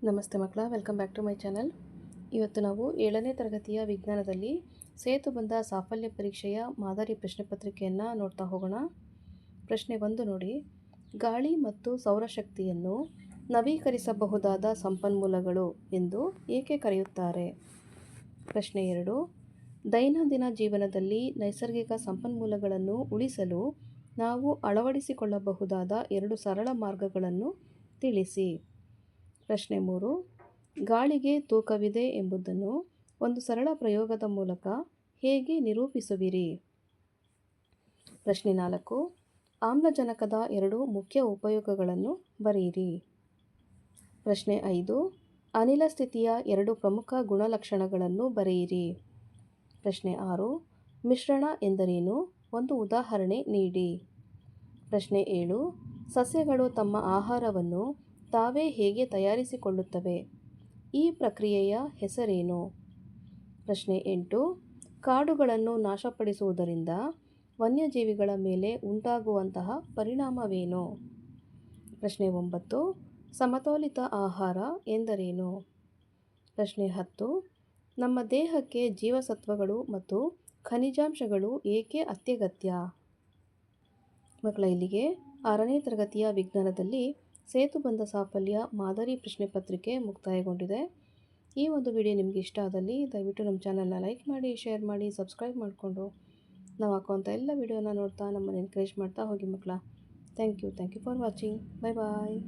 ನಮಸ್ತೆ ಮಕ್ಕಳ, welcome back to my channel. ಇವತ್ತು ನಾವು 7ನೇ ತರಗತಿಯ ವಿಜ್ಞಾನದಲ್ಲಿ ಸೇತುಬಂಧ ಸಾಫಲ್ಯ ಪರೀಕ್ಷೆಯ ಮಾದರಿ ಪ್ರಶ್ನೆ ಪತ್ರಿಕೆಯನ್ನು ನೋಡ್ತಾ ಹೋಗೋಣ. ಪ್ರಶ್ನೆ 1 ನೋಡಿ. ಗಾಳಿ ಮತ್ತು ಸೌರಶಕ್ತಿಯನ್ನು ನವೀಕರಿಸಬಹುದಾದ ಸಂಪನ್ಮೂಲಗಳು ಎಂದು ಏಕೆ ಕರೆಯುತ್ತಾರೆ? ಪ್ರಶ್ನೆ 2. ದೈನಂದಿನ ಜೀವನದಲ್ಲಿ ನೈಸರ್ಗಿಕ ಸಂಪನ್ಮೂಲಗಳನ್ನು ಉಳಿಸಲು ನಾವು ಅಳವಡಿಸಿಕೊಳ್ಳಬಹುದಾದ 2 ಸರಳ ಮಾರ್ಗಗಳನ್ನು ತಿಳಿಸಿ. ಪ್ರಶ್ನೆ 3. ಗಾಳಿಗೆ ತೂಕವಿದೆ ಎಂಬುದನ್ನು ಒಂದು ಸರಳ ಪ್ರಯೋಗದ ಮೂಲಕ ಹೇಗೆ ನಿರೂಪಿಸುವಿರಿ? ಪ್ರಶ್ನೆ 4. ಆಮ್ಲಜನಕದ 2 ಮುಖ್ಯ ಉಪಯೋಗಗಳನ್ನು ಬರೆಯಿರಿ. ಪ್ರಶ್ನೆ 5. ಅನಿಲ ಸ್ಥಿತಿಯ 2 ಪ್ರಮುಖ ಗುಣಲಕ್ಷಣಗಳನ್ನು ಬರೆಯಿರಿ. ಪ್ರಶ್ನೆ 6. ಮಿಶ್ರಣ ಎಂದರೇನು? ಒಂದು ಉದಾಹರಣೆ ನೀಡಿ. ಪ್ರಶ್ನೆ 7. ಸಸ್ಯಗಳು ತಮ್ಮ ಆಹಾರವನ್ನು ತಾವೇ ಹೇಗೆ ತಯಾರಿಸಿಕೊಳ್ಳುತ್ತವೆ? ಈ ಪ್ರಕ್ರಿಯೆಯ ಹೆಸರೇನು? ಪ್ರಶ್ನೆ 8. ಕಾಡುಗಳನ್ನು ನಾಶಪಡಿಸುವುದರಿಂದ ವನ್ಯಜೀವಿಗಳ ಮೇಲೆ ಉಂಟಾಗುವಂತಹ ಪರಿಣಾಮವೇನು? ಪ್ರಶ್ನೆ 9. ಸಮತೋಲಿತ ಆಹಾರ ಎಂದರೇನು? ಪ್ರಶ್ನೆ 10. ನಮ್ಮ ದೇಹಕ್ಕೆ ಜೀವಸತ್ವಗಳು ಮತ್ತು ಖನಿಜಾಂಶಗಳು ಏಕೆ ಅತ್ಯಗತ್ಯ? ಮಕ್ಕಳ, ಇಲ್ಲಿಗೆ 6ನೇ ತರಗತಿಯ ವಿಜ್ಞಾನದಲ್ಲಿ ಸೇತುಬಂಧ ಸಾಫಲ್ಯ ಮಾದರಿ ಪ್ರಶ್ನೆ ಪತ್ರಿಕೆ ಮುಕ್ತಾಯಗೊಂಡಿದೆ. ಈ ಒಂದು ವಿಡಿಯೋ ನಿಮಗೆ ಇಷ್ಟ ಆದಲ್ಲಿ ದಯವಿಟ್ಟು ನಮ್ಮ ಚಾನಲ್ನ ಲೈಕ್ ಮಾಡಿ, ಶೇರ್ ಮಾಡಿ, ಸಬ್ಸ್ಕ್ರೈಬ್ ಮಾಡಿಕೊಂಡು ನಾವು ಹಾಕುವಂಥ ಎಲ್ಲ ವಿಡಿಯೋನ ನೋಡ್ತಾ ನಮ್ಮನ್ನು ಎನ್ಕರೇಜ್ ಮಾಡ್ತಾ ಹೋಗಿ ಮಕ್ಕಳ. Thank you for watching. Bye bye.